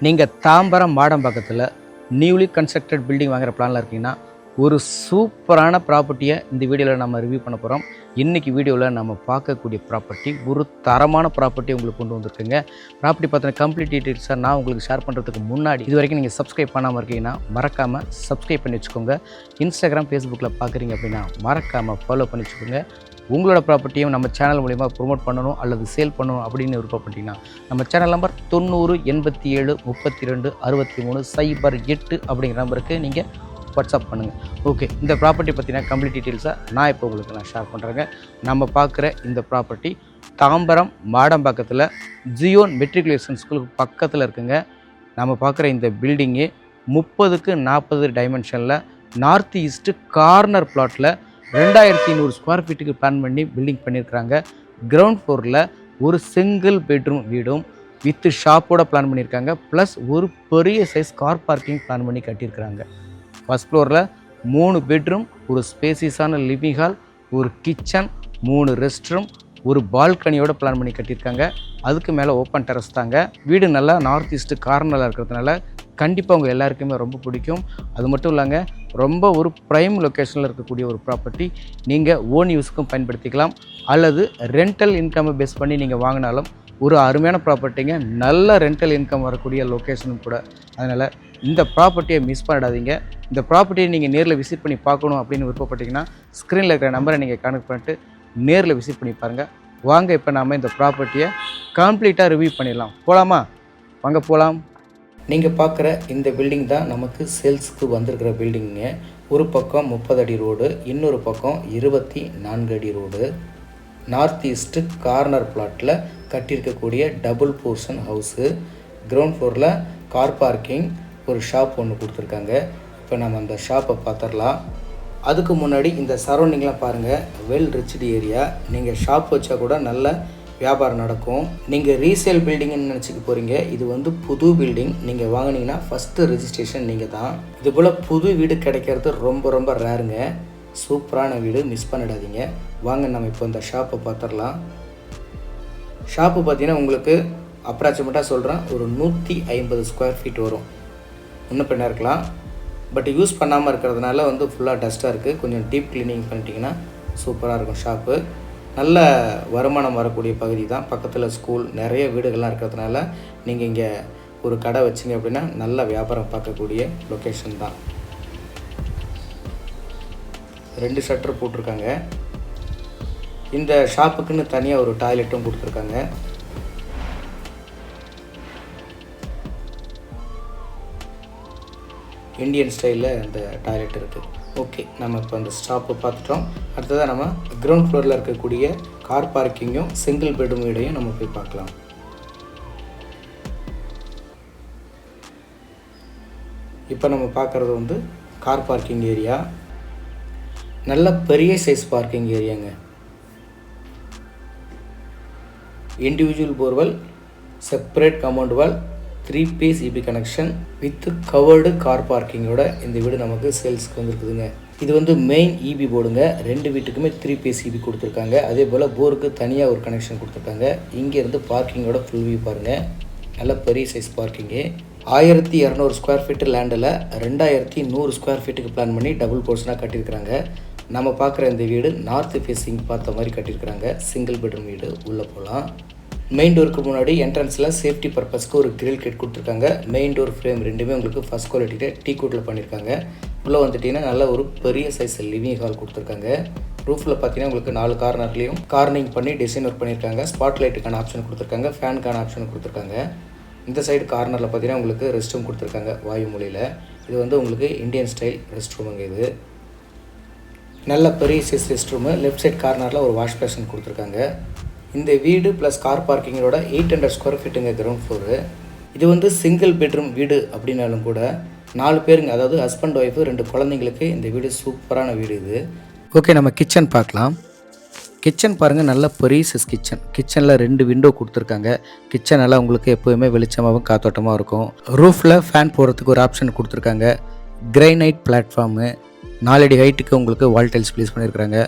நீங்கள் Tambaram மாடம்பாக்கத்தில் newly constructed building வாங்குற பிளானில் இருக்கீங்கன்னா ஒரு சூப்பரான ப்ராப்பர்ட்டியை இந்த வீடியோவில் நம்ம ரிவ்யூ பண்ண போகிறோம். இன்றைக்கி வீடியோவில் நம்ம பார்க்கக்கூடிய ப்ராப்பர்ட்டி ஒரு தரமான ப்ராப்பர்ட்டி உங்களுக்கு கொண்டு வந்திருக்குங்க. ப்ராப்பர்ட்டி பார்த்தினா கம்ப்ளீட் டீட்டெயில்ஸாக நான் உங்களுக்கு ஷேர் பண்ணுறதுக்கு முன்னாடி இது வரைக்கும் நீங்கள் சப்ஸ்கிரைப் பண்ணாமல் இருக்கீங்கன்னா மறக்காமல் சப்ஸ்கிரைப் பண்ணி வச்சுக்கோங்க. இன்ஸ்டாகிராம், ஃபேஸ்புக்கில் பார்க்குறீங்க அப்படின்னா மறக்காமல் ஃபாலோ பண்ணி வச்சுக்கோங்க. உங்களோட ப்ராப்பர்ட்டியும் நம்ம சேனல் மூலிமா ப்ரொமோட் பண்ணணும் அல்லது சேல் பண்ணணும் அப்படின்னு விருப்பப்பட்டீங்கன்னா நம்ம சேனல் நம்பர் 90 87 32 63 08 அப்படிங்கிற நம்பருக்கு நீங்கள் வாட்ஸ்அப் பண்ணுங்கள். ஓகே, இந்த ப்ராப்பர்ட்டி பற்றின கம்ப்ளீட் டீட்டெயில்ஸை நான் இப்போ ஷேர் பண்ணுறேங்க. நம்ம பார்க்குற இந்த ப்ராப்பர்ட்டி தாம்பரம் மாடம்பாக்கத்தில் ஜியோன் மெட்ரிகுலேஷன் ஸ்கூலுக்கு பக்கத்தில் இருக்குங்க. நம்ம பார்க்குற இந்த பில்டிங்கு 30க்கு 40 டைமென்ஷனில் நார்த் ஈஸ்ட்டு கார்னர் பிளாட்டில் 2100 ஸ்கொயர் ஃபீட்டுக்கு பிளான் பண்ணி பில்டிங் பண்ணியிருக்கிறாங்க. கிரவுண்ட் ஃப்ளோரில் ஒரு சிங்கிள் பெட்ரூம் வீடும் வித் ஷாப்போட பிளான் பண்ணியிருக்காங்க. ப்ளஸ் ஒரு பெரிய சைஸ் கார் பார்க்கிங் பிளான் பண்ணி கட்டியிருக்கிறாங்க. ஃபஸ்ட் ஃப்ளோரில் 3 பெட்ரூம், ஒரு ஸ்பேசியஸான லிவிங் ஹால், ஒரு கிச்சன், 3 ரெஸ்ட் ரூம், ஒரு பால்கனியோட பிளான் பண்ணி கட்டியிருக்காங்க. அதுக்கு மேலே ஓப்பன் டெரஸ் தாங்க. வீடு நல்லா நார்த் ஈஸ்ட்டு கார்னரில் இருக்கிறதுனால கண்டிப்பாக உங்கள் எல்லாருக்குமே ரொம்ப பிடிக்கும். அது மட்டும் இல்லைங்க, ரொம்ப ஒரு ப்ரைம் லொக்கேஷனில் இருக்கக்கூடிய ஒரு ப்ராப்பர்ட்டி. நீங்கள் ஓன் யூஸுக்கும் பயன்படுத்திக்கலாம் அல்லது ரெண்டல் இன்கம்மை பேஸ் பண்ணி நீங்கள் வாங்கினாலும் ஒரு அருமையான ப்ராப்பர்ட்டிங்க. நல்ல ரெண்டல் இன்கம் வரக்கூடிய லொக்கேஷனும் கூட. அதனால் இந்த ப்ராப்பர்ட்டியை மிஸ் பண்ணிடாதீங்க. இந்த ப்ராப்பர்ட்டியை நீங்கள் நேரில் விசிட் பண்ணி பார்க்கணும் அப்படின்னு விருப்பப்பட்டீங்கன்னா ஸ்க்ரீனில் இருக்கிற நம்பரை நீங்கள் கனெக்ட் பண்ணிட்டு நேரில் விசிட் பண்ணி பாருங்கள். வாங்க, இப்போ நாம் இந்த ப்ராப்பர்ட்டியை கம்ப்ளீட்டாக ரிவ்யூ பண்ணிடலாம். போகலாமா? வாங்க போகலாம். நீங்கள் பார்க்குற இந்த பில்டிங் தான் நமக்கு சேல்ஸுக்கு வந்திருக்கிற பில்டிங்குங்க. ஒரு பக்கம் 30 அடி ரோடு, இன்னொரு பக்கம் 24 அடி ரோடு. நார்த் ஈஸ்ட்டு கார்னர் பிளாட்டில் கட்டியிருக்கக்கூடிய டபுள் போர்ஷன் ஹவுஸு. கிரவுண்ட் ஃப்ளோரில் கார் பார்க்கிங், ஒரு ஷாப் ஒன்று கொடுத்துருக்காங்க. இப்போ நம்ம அந்த ஷாப்பை பார்த்துடலாம். அதுக்கு முன்னாடி இந்த சரௌண்டிங்லாம் பாருங்கள், வெல் ரிச்டு ஏரியா. நீங்கள் ஷாப் வச்சா கூட நல்ல வியாபாரம் நடக்கும். நீங்கள் ரீசேல் பில்டிங்னு நினச்சிக்க போகிறீங்க. இது வந்து புது பில்டிங். நீங்கள் வாங்கினீங்கன்னா ஃபஸ்ட்டு ரெஜிஸ்ட்ரேஷன் நீங்கள் தான். இதுபோல் புது வீடு கிடைக்கிறது ரொம்ப ரொம்ப ரேருங்க. சூப்பரான வீடு, மிஸ் பண்ணிடாதீங்க. வாங்க நம்ம இப்போ இந்த ஷாப்பை பார்த்துடலாம். ஷாப்பு பார்த்தீங்கன்னா உங்களுக்கு அப்ராக்சிமேட்டாக சொல்கிறேன், ஒரு 150 ஸ்கொயர் ஃபீட் வரும். இன்னும் பின்ன இருக்கலாம், பட் யூஸ் பண்ணாமல் இருக்கிறதுனால வந்து ஃபுல்லாக டஸ்ட்டாக இருக்குது. கொஞ்சம் டீப் க்ளீனிங் பண்ணிட்டீங்கன்னா சூப்பராக இருக்கும். ஷாப்பு நல்ல வருமானம் வரக்கூடிய பகுதி தான். பக்கத்தில் ஸ்கூல், நிறைய வீடுகள்லாம் இருக்கிறதுனால நீங்கள் இங்கே ஒரு கடை வச்சிங்க அப்படின்னா நல்ல வியாபாரம் பார்க்கக்கூடிய லொக்கேஷன் தான். 2 ஷட்டர் போட்டிருக்காங்க. இந்த ஷாப்புக்குன்னு தனியாக ஒரு டாய்லெட்டும் கொடுத்துருக்காங்க. இந்தியன் ஸ்டைலில் அந்த டாய்லெட் இருக்குது. ஓகே, நம்ம இப்போ அந்த ஷாப்பை பார்த்துட்டோம். அடுத்ததாக நம்ம கிரவுண்ட் ஃப்ளோரில் இருக்கக்கூடிய கார் பார்க்கிங்கும் சிங்கிள் பெட்ரூம் வீடையும் நம்ம போய் பார்க்கலாம். இப்போ நம்ம பார்க்குறது வந்து கார் பார்க்கிங் ஏரியா. நல்ல பெரிய சைஸ் பார்க்கிங் ஏரியாங்க. Individual borewell, separate compound wall, 3 phase EB connection with covered car பார்க்கிங்கோட இந்த வீடு நமக்கு சேல்ஸ்க்கு வந்துருக்குதுங்க. இது வந்து மெயின் EB போர்டுங்க. 2 வீட்டுக்குமே 3 phase EB கொடுத்துருக்காங்க. அதே போல் போருக்கு தனியாக ஒரு கனெக்ஷன் கொடுத்துருக்காங்க. இங்கேருந்து பார்க்கிங்கோட ஃபுல் வியூ பாருங்கள். நல்ல பெரிய சைஸ் பார்க்கிங்கு. 1200 ஸ்கொயர் ஃபீட்டு லேண்டில் 2100 ஸ்கொயர் ஃபீட்டுக்கு பிளான் பண்ணி டபுள் போர்ஷனாக கட்டியிருக்கிறாங்க. நம்ம பார்க்குற இந்த வீடு நார்த் ஃபேஸிங் பார்த்த மாதிரி கட்டியிருக்கிறாங்க. சிங்கிள் பெட்ரூம் வீடு. உள்ளே போகலாம். மெயின் டோருக்கு முன்னாடி என்ட்ரன்ஸில் சேஃப்டி பர்பஸ்க்கு ஒரு கிரில் கிட் கொடுத்துருக்காங்க. மெயின் டோர் ஃப்ரேம் ரெண்டுமே உங்களுக்கு ஃபஸ்ட் குவாலிட்டியில் டீ கோட்டில் பண்ணியிருக்காங்க. உள்ளே வந்துட்டிங்கன்னா நல்ல ஒரு பெரிய சைஸ் லிவிங் ஹால் கொடுத்துருக்காங்க. ரூஃபில் பார்த்தீங்கன்னா உங்களுக்கு 4 கார்னர்லேயும் கார்னிங் பண்ணி டிசைன் ஒர்க் பண்ணியிருக்காங்க. ஸ்பாட் லைட்டுக்கான ஆப்ஷன் கொடுத்துருக்காங்க, ஃபேனுக்கான ஆப்ஷன் கொடுத்துருக்காங்க. இந்த சைடு கார்னரில் பார்த்தீங்கன்னா உங்களுக்கு ரெஸ்ட் ரூம் கொடுத்துருக்காங்க வாயு மூலையில். இது வந்து உங்களுக்கு இந்தியன் ஸ்டைல் ரெஸ்ட் ரூமுங்க. இது நல்ல பெரிய size rest room. Left side கார்னரில் ஒரு வாஷ் பேஷன் கொடுத்துருக்காங்க. இந்த வீடு ப்ளஸ் கார் பார்க்கிங்கோட 800 ஸ்கொயர் ஃபீட்டுங்க கிரவுண்ட் ஃப்ளோரு. இது வந்து சிங்கிள் பெட்ரூம் வீடு அப்படின்னாலும் கூட 4 பேருங்க, அதாவது ஹஸ்பண்ட் ஒய்ஃபு 2 குழந்தைங்களுக்கு இந்த வீடு சூப்பரான வீடு இது. ஓகே, நம்ம கிச்சன் பார்க்கலாம். கிச்சன் பாருங்கள், நல்ல பெரிய சைஸ் கிச்சன். கிச்சனில் 2 விண்டோ கொடுத்துருக்காங்க. கிச்சன் நல்லா உங்களுக்கு எப்போவுமே வெளிச்சமாகவும் காத்தோட்டமாக இருக்கும். ரூஃபில் ஃபேன் போகிறதுக்கு ஒரு ஆப்ஷன் கொடுத்துருக்காங்க. கிரைனைட் பிளாட்ஃபார்மு, 4 அடி ஹைட்டுக்கு உங்களுக்கு வால் டைல்ஸ் ப்ளேஸ் பண்ணியிருக்கிறாங்க.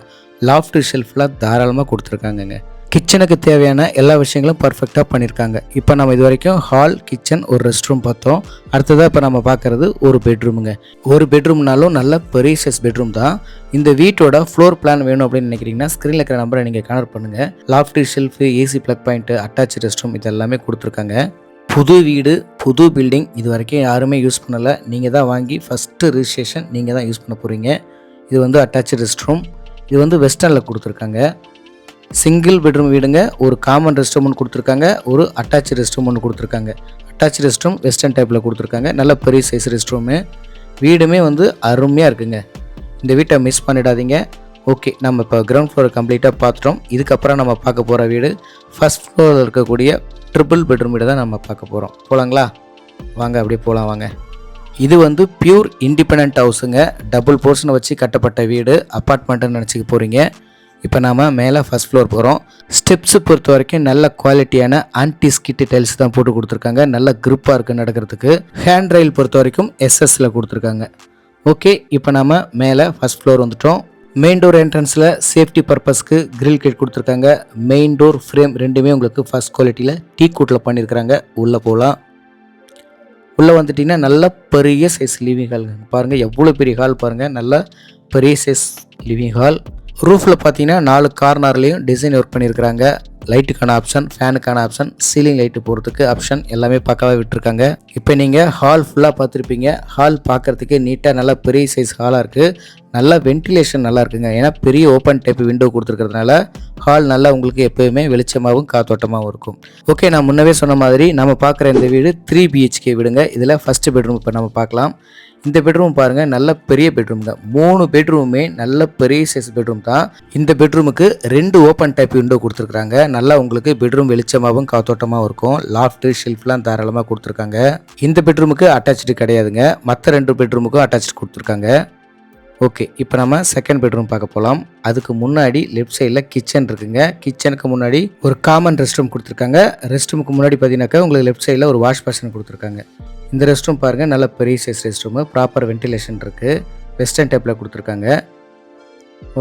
லாஃப்ட் ஷெல்ஃபில் தாராளமாக கொடுத்துருக்காங்கங்க. கிச்சனுக்கு தேவையான எல்லா விஷயங்களும் பர்ஃபெக்டாக பண்ணியிருக்காங்க. இப்போ நம்ம இது வரைக்கும் ஹால், கிச்சன், ஒரு ரெஸ்ட் ரூம் பார்த்தோம். அடுத்ததாக இப்போ நம்ம பார்க்குறது ஒரு பெட்ரூமுங்க. ஒரு பெட்ரூம்னாலும் நல்ல பெரிய சைஸ் பெட்ரூம் தான். இந்த வீட்டோட ஃப்ளோர் பிளான் வேணும் அப்படின்னு நினைக்கிறீங்கன்னா ஸ்க்ரீனில் இருக்கிற நம்பரை நீங்கள் கனெக்ட் பண்ணுங்கள். Loft, shelf, AC plug point, attach rest room இது எல்லாமே கொடுத்துருக்காங்க. புது வீடு, புது பில்டிங், இது வரைக்கும் யாருமே யூஸ் பண்ணலை. நீங்கள் தான் வாங்கி ஃபஸ்ட்டு ரிஜிஸ்ட்ரேஷன் நீங்கள் தான் யூஸ் பண்ண போகிறீங்க. இது வந்து அட்டாச் ரெஸ்ட் ரூம். இது வந்து வெஸ்டர்னில் கொடுத்துருக்காங்க. சிங்கிள் பெட்ரூம் வீடுங்க. ஒரு காமன் ரெஸ்ட் ரூம் ஒன்று கொடுத்துருக்காங்க, ஒரு அட்டாச் ரெஸ்ட் ரூம் ஒன்று கொடுத்துருக்காங்க. அட்டாச் ரெஸ்ட் ரூம் வெஸ்டர்ன் டைப்பில் கொடுத்துருக்காங்க. நல்ல பெரிய சைஸ் ரெஸ்ட் ரூமு. வீடுமே வந்து அருமையாக இருக்குங்க. இந்த வீட்டை மிஸ் பண்ணிடாதீங்க. ஓகே, நம்ம இப்போ கிரவுண்ட் ஃப்ளோர் கம்ப்ளீட்டாக பார்த்துட்டோம். இதுக்கப்புறம் நம்ம பார்க்க போகிற வீடு ஃபஸ்ட் ஃப்ளோரில் இருக்கக்கூடிய ட்ரிபிள் பெட்ரூம் வீடு தான் நம்ம பார்க்க போகிறோம். போகலாங்களா? வாங்க அப்படியே போகலாம் வாங்க. இது வந்து பியூர் இண்டிபெண்ட் ஹவுஸுங்க. டபுள் போர்ஷனை வச்சு கட்டப்பட்ட வீடு. அப்பார்ட்மெண்ட்டுன்னு நினச்சிக்க போகிறீங்க. இப்போ நாம் மேலே ஃபஸ்ட் ஃப்ளோர் போகிறோம். ஸ்டெப்ஸு பொறுத்த வரைக்கும் நல்ல குவாலிட்டியான ஆன்டி ஸ்கிட் டைல்ஸ் தான் போட்டு கொடுத்துருக்காங்க. நல்ல க்ரிப்பாக இருக்குது நடக்கிறதுக்கு. ஹேண்ட் ரயில் பொறுத்த வரைக்கும் எஸ்எஸ்ல கொடுத்துருக்காங்க. ஓகே, இப்போ நம்ம மேலே ஃபஸ்ட் ஃப்ளோர் வந்துட்டோம். மெயின் டோர் என்ட்ரன்ஸில் சேஃப்டி பர்பஸ்க்கு கிரில் கேட் கொடுத்துருக்காங்க. மெயின் டோர் ஃப்ரேம் ரெண்டுமே உங்களுக்கு ஃபஸ்ட் குவாலிட்டியில் டீ கூட்டில் பண்ணியிருக்கிறாங்க. உள்ளே போகலாம். உள்ளே வந்துட்டிங்கன்னா நல்ல பெரிய சைஸ் லிவிங் ஹால் பாருங்கள். எவ்வளோ பெரிய ஹால் பாருங்கள். நல்ல பெரிய சைஸ் லிவிங் ஹால். ரூஃபில் பார்த்தீங்கன்னா 4 கார்னர்லேயும் டிசைன் ஒர்க் பண்ணியிருக்கிறாங்க. லைட்டுக்கான ஆப்ஷன், ஃபேனுக்கான ஆப்ஷன், சீலிங் லைட்டு போகிறதுக்கு ஆப்ஷன் எல்லாமே பக்காவாக விட்டுருக்காங்க. இப்போ நீங்கள் ஹால் ஃபுல்லாக பார்த்துருப்பீங்க. ஹால் பார்க்குறதுக்கு நீட்டாக நல்லா பெரிய சைஸ் ஹாலாக இருக்குது. நல்லா வென்டிலேஷன் நல்லா இருக்குங்க. ஏன்னா பெரிய ஓப்பன் டைப் விண்டோ கொடுத்துருக்கிறதுனால ஹால் நல்லா உங்களுக்கு எப்போயுமே வெளிச்சமாகவும் காத்தோட்டமாகவும் இருக்கும். ஓகே, நான் முன்னவே சொன்ன மாதிரி நம்ம பார்க்குற இந்த வீடு 3 BHK வீடுங்க. இதில் ஃபஸ்ட்டு பெட்ரூம் இப்போ நம்ம பார்க்கலாம். இந்த பெட்ரூம் பாருங்கள், நல்ல பெரிய பெட்ரூம் தான். 3 பெட்ரூமே நல்ல பெரிய சைஸ் பெட்ரூம் தான். இந்த பெட்ரூமுக்கு 2 ஓப்பன் டைப் விண்டோ கொடுத்துருக்காங்க. நல்லா உங்களுக்கு பெட்ரூம் வெளிச்சமாகவும் காத்தோட்டமாகவும் இருக்கும். லாஃப்ட், ஷெல்ஃப்லாம் தாராளமாக கொடுத்துருக்காங்க. இந்த பெட்ரூமுக்கு அட்டாச்சு கிடையாதுங்க. மற்ற 2 பெட்ரூமுக்கும் அட்டாச்சு கொடுத்துருக்காங்க. ஓகே, இப்போ நம்ம செகண்ட் பெட்ரூம் பார்க்க போகலாம். அதுக்கு முன்னாடி லெஃப்ட் சைடில் கிச்சன் இருக்குங்க. கிச்சனுக்கு முன்னாடி ஒரு காமன் ரெஸ்ட் ரூம் கொடுத்துருக்காங்க. ரெஸ்ட் ரூமுக்கு முன்னாடி பார்த்தீங்கன்னாக்கா உங்களுக்கு லெஃப்ட் சைடில் ஒரு வாஷ் பேஷன் கொடுத்துருக்காங்க. இந்த ரெஸ்ட் ரூம் பாருங்கள், நல்ல பெரிய size rest room. Proper ventilation இருக்குது. வெஸ்டர்ன் டைப்பில் கொடுத்துருக்காங்க.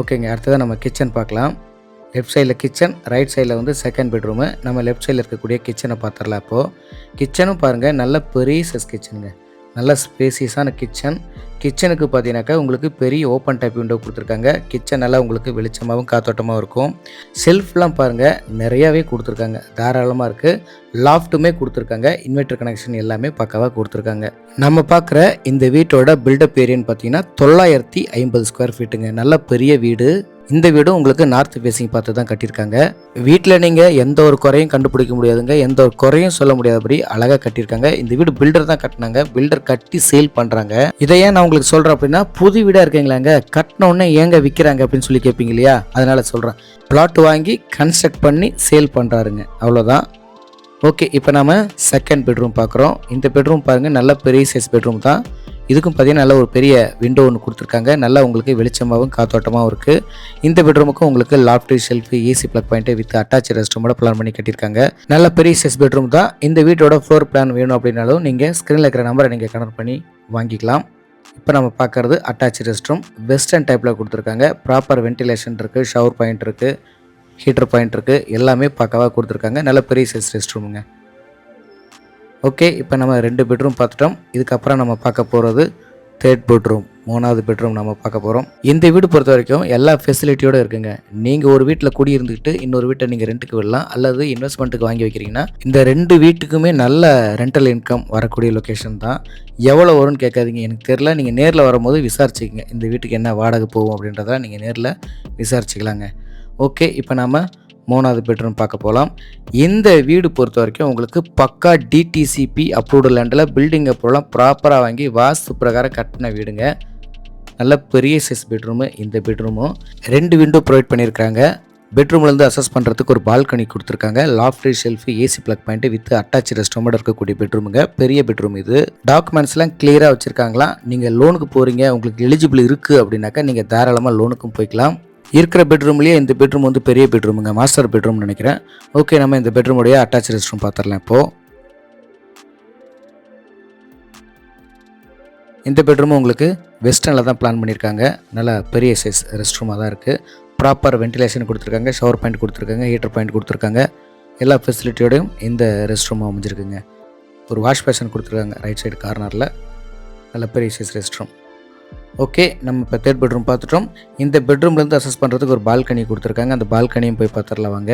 ஓகேங்க, அடுத்ததாக நம்ம கிச்சன் பார்க்கலாம். லெஃப்ட் சைடில் கிச்சன், ரைட் சைடில் வந்து செகண்ட் பெட்ரூமு. நம்ம லெஃப்ட் சைடில் இருக்கக்கூடிய கிச்சனை பார்த்துடலாம். இப்போது கிச்சனும் பாருங்கள், நல்ல பெரிய சைஸ் கிச்சனுங்க. நல்ல ஸ்பேசியஸான கிச்சன். கிச்சனுக்கு பார்த்தீங்கன்னாக்கா உங்களுக்கு பெரிய ஓப்பன் டைப் விண்டோ கொடுத்துருக்காங்க. கிச்சன் நல்லா உங்களுக்கு வெளிச்சமாகவும் காத்தோட்டமாகவும் இருக்கும். செல்ஃப்லாம் பாருங்கள் நிறையாவே கொடுத்துருக்காங்க. தாராளமாக இருக்குது. லாஃப்ட்டுமே கொடுத்துருக்காங்க. இன்வெர்டர் கனெக்ஷன் எல்லாமே பக்காவாக கொடுத்துருக்காங்க. நம்ம பார்க்குற இந்த வீட்டோட பில்டப் ஏரியான்னு பார்த்தீங்கன்னா 950 ஸ்கொயர் ஃபீட்டுங்க. நல்ல பெரிய வீடு. இந்த வீடும் உங்களுக்கு நார்த் ஃபேஸிங் பார்த்து தான் கட்டியிருக்காங்க. வீட்டில் நீங்கள் எந்த ஒரு குறையும் கண்டுபிடிக்க முடியாதுங்க. எந்த ஒரு குறையும் சொல்ல முடியாதபடி அழகாக கட்டியிருக்காங்க. இந்த வீடு பில்டர் தான் கட்டினாங்க. பில்டர் கட்டி சேல் பண்ணுறாங்க. இதை ஏன் நான் உங்களுக்கு சொல்கிறேன் அப்படின்னா, புது வீடாக இருக்கீங்களாங்க, கட்டின உடனே ஏங்க விற்கிறாங்க அப்படின்னு சொல்லி கேட்பீங்க இல்லையா? அதனால் சொல்கிறேன். பிளாட் வாங்கி கன்ஸ்ட்ரக்ட் பண்ணி சேல் பண்ணுறாருங்க, அவ்வளோதான். ஓகே, இப்போ நம்ம செகண்ட் பெட்ரூம் பார்க்குறோம். இந்த பெட்ரூம் பாருங்கள், நல்ல பெரிய சைஸ் பெட்ரூம் தான். இதுக்கும் பார்த்தீங்கன்னா நல்ல ஒரு பெரிய விண்டோ ஒன்று கொடுத்துருக்காங்க. நல்லா உங்களுக்கு வெளிச்சமாகவும் காத்தோட்டமாகவும் இருக்குது. இந்த பெட்ரூமுக்கும் உங்களுக்கு loft, shelf, AC plug point with attach rest ரூமோட பிளான் பண்ணி கட்டியிருக்காங்க. நல்ல பெரிய சைஸ் பெட்ரூம் தான். இந்த வீட்டோட ஃப்ளோர் பிளான் வேணும் அப்படின்னாலும் நீங்கள் ஸ்க்ரீனில் இருக்கிற நம்பரை நீங்கள் கனெக்ட் பண்ணி வாங்கிக்கலாம். இப்போ நம்ம பார்க்குறது அட்டாச் ரெஸ்ட் ரூம். வெஸ்டர்ன் டைப்பில் கொடுத்துருக்காங்க. ப்ராப்பர் வென்டிலேஷன் இருக்குது. ஷவர் பாயிண்ட் இருக்குது. ஹீட்டர் பாயிண்ட் இருக்குது. எல்லாமே பக்காவாக கொடுத்துருக்காங்க. நல்ல பெரிய சைஸ் ரெஸ்ட் ரூமுங்க. ஓகே, இப்போ நம்ம 2 பெட்ரூம் பார்த்துட்டோம். இதுக்கப்புறம் நம்ம பார்க்க போகிறது தேர்ட் பெட்ரூம், 3வது பெட்ரூம் நம்ம பார்க்க போகிறோம். இந்த வீடு பொறுத்த வரைக்கும் எல்லா ஃபெசிலிட்டியோடு இருக்குங்க. நீங்கள் ஒரு வீட்டில் குடியிருந்துக்கிட்டு இன்னொரு வீட்டை நீங்கள் ரெண்ட்டுக்கு விடலாம், அல்லது இன்வெஸ்ட்மெண்ட்டுக்கு வாங்கி வைக்கிறீங்கன்னா இந்த 2 வீட்டுக்குமே நல்ல ரெண்டல் இன்கம் வரக்கூடிய லொக்கேஷன் தான். எவ்வளோ வரும்னு கேட்காதீங்க, எனக்கு தெரில. நீங்கள் நேரில் வரும்போது விசாரிச்சுக்கங்க, இந்த வீட்டுக்கு என்ன வாடகை போகும் அப்படின்றத நீங்கள் நேரில் விசாரிச்சுக்கலாங்க. ஓகே, இப்போ நம்ம 3வது பெட்ரூம் பார்க்க போகலாம். இந்த வீடு பொறுத்த வரைக்கும் உங்களுக்கு பக்கா டிடிசிபி அப்ரூவ்டு லேண்டில் பில்டிங் அப்ரூவெலாம் ப்ராப்பராக வாங்கி வாஸ்து பிரகாரம் கட்டின வீடுங்க. நல்ல பெரிய சைஸ் பெட்ரூமு. இந்த பெட்ரூமும் 2 விண்டோ ப்ரொவைட் பண்ணியிருக்காங்க. பெட்ரூம்லேருந்து அசஸ் பண்ணுறதுக்கு ஒரு பால்கனி கொடுத்துருக்காங்க. Loft, shelf, AC plug point with attach rest ரூமோட இருக்கக்கூடிய பெட்ரூமுங்க. பெரிய பெட்ரூம் இது. டாக்குமெண்ட்ஸ்லாம் கிளியராக வச்சுருக்காங்களாம். நீங்கள் லோனுக்கு போகிறீங்க, உங்களுக்கு எலிஜிபிள் இருக்குது அப்படின்னாக்கா நீங்கள் தாராளமாக லோனுக்கும் போய்க்கலாம். இருக்கிற பெட்ரூம்லேயே இந்த பெட்ரூம் வந்து பெரிய பெட்ரூமுங்க, மாஸ்டர் பெட்ரூம்னு நினைக்கிறேன். ஓகே, நம்ம இந்த பெட்ரூமுடைய அட்டாச் ரெஸ்ட் ரூம் பார்த்துடலாம். இப்போது இந்த பெட்ரூமும் உங்களுக்கு வெஸ்டர்னில் தான் பிளான் பண்ணியிருக்காங்க. நல்லா பெரிய சைஸ் ரெஸ்ட் ரூமாக தான் இருக்குது. ப்ராப்பர் வென்டிலேஷன் கொடுத்துருக்காங்க, ஷவர் பாயிண்ட் கொடுத்துருக்காங்க, ஹீட்டர் பாயிண்ட் கொடுத்துருக்காங்க. எல்லா ஃபெசிலிட்டியோடையும் இந்த ரெஸ்ட் ரூம் அமைஞ்சிருக்குங்க. ஒரு வாஷ் பேஷன் கொடுத்துருக்காங்க ரைட் சைடு கார்னரில். நல்ல பெரிய சைஸ் ரெஸ்ட் ரூம். ஓகே, நம்ம இப்போ தேர்ட் பெட்ரூம் பார்த்துட்டோம். இந்த பெட்ரூம்லேருந்து அசஸ் பண்ணுறதுக்கு ஒரு பால்கனி கொடுத்துருக்காங்க. அந்த பால்கனியும் போய் பார்த்துடலாம் வாங்க.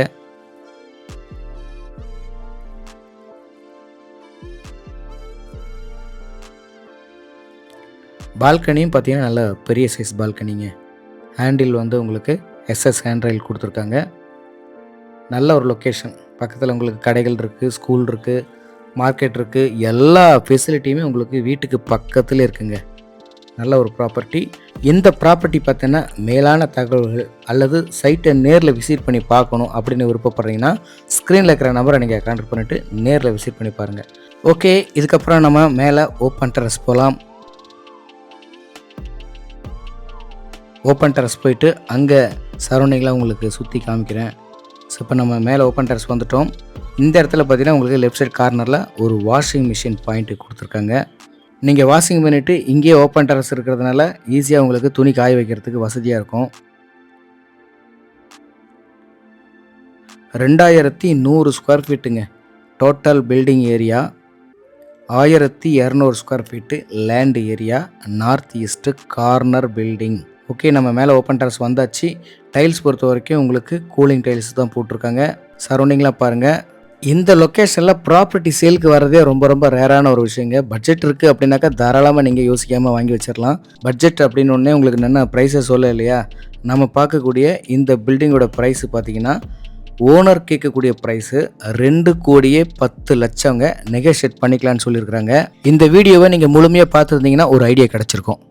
பால்கனியும் பார்த்தீங்கன்னா நல்ல பெரிய சைஸ் பால்கனிங்க. ஹேண்டில் வந்து உங்களுக்கு எஸ்எஸ் ஹேண்ட் ரயில் கொடுத்துருக்காங்க. நல்ல ஒரு லொக்கேஷன். பக்கத்தில் உங்களுக்கு கடைகள் இருக்குது, ஸ்கூல் இருக்குது, மார்க்கெட் இருக்குது. எல்லா ஃபெசிலிட்டியுமே உங்களுக்கு வீட்டுக்கு பக்கத்தில் இருக்குங்க. நல்ல ஒரு ப்ராப்பர்ட்டி. இந்த ப்ராப்பர்ட்டி பார்த்தீங்கன்னா மேலான தகவல்கள் அல்லது சைட்டை நேரில் விசிட் பண்ணி பார்க்கணும் அப்படின்னு விருப்பப்படுறீங்கன்னா ஸ்க்ரீனில் இருக்கிற நம்பரை நீங்கள் கான்டாக்ட் பண்ணிவிட்டு நேரில் விசிட் பண்ணி பாருங்கள். ஓகே, இதுக்கப்புறம் நம்ம மேலே ஓப்பன் டெரஸ் போகலாம். ஓப்பன் டெரஸ் போயிட்டு அங்கே சரௌண்டிங்லாம் உங்களுக்கு சுற்றி காமிக்கிறேன். ஸோ இப்போ நம்ம மேலே ஓப்பன் டெரஸ் வந்துட்டோம். இந்த இடத்துல பார்த்தீங்கன்னா உங்களுக்கு லெஃப்ட் சைட் கார்னரில் ஒரு வாஷிங் மிஷின் பாயிண்ட்டு கொடுத்துருக்காங்க. நீங்கள் வாஷிங் பண்ணிவிட்டு இங்கேயே ஓப்பன் டெரஸ் இருக்கிறதுனால ஈஸியாக உங்களுக்கு துணி காய வைக்கிறதுக்கு வசதியாக இருக்கும். 2100 ஸ்கொயர் ஃபீட்டுங்க total building area. 1200 square feet land area. North east corner building. Okay, நம்ம மேலே ஓப்பன் டெரஸ் வந்தாச்சு. டைல்ஸ் பொறுத்த வரைக்கும் உங்களுக்கு கூலிங் டைல்ஸ் தான் போட்டிருக்காங்க. சரௌண்டிங்லாம் பாருங்கள். இந்த லொக்கேஷனில் ப்ராப்பர்ட்டி சேலுக்கு வர்றதே ரொம்ப ரொம்ப ரேரான ஒரு விஷயங்க. பட்ஜெட் இருக்குது அப்படின்னாக்கா தாராளமாக நீங்கள் யோசிக்காமல் வாங்கி வச்சிடலாம். பட்ஜெட் அப்படின்னு ஒன்றே உங்களுக்கு என்ன ப்ரைஸை சொல்ல இல்லையா. நம்ம பார்க்கக்கூடிய இந்த பில்டிங்கோட ப்ரைஸு பார்த்தீங்கன்னா ஓனர் கேட்கக்கூடிய ப்ரைஸு 2,10,00,000ங்க. நெகோஷியேட் பண்ணிக்கலான்னு சொல்லியிருக்கிறாங்க. இந்த வீடியோவை நீங்கள் முழுமையாக பார்த்துருந்தீங்கன்னா ஒரு ஐடியா கிடச்சிருக்கும்.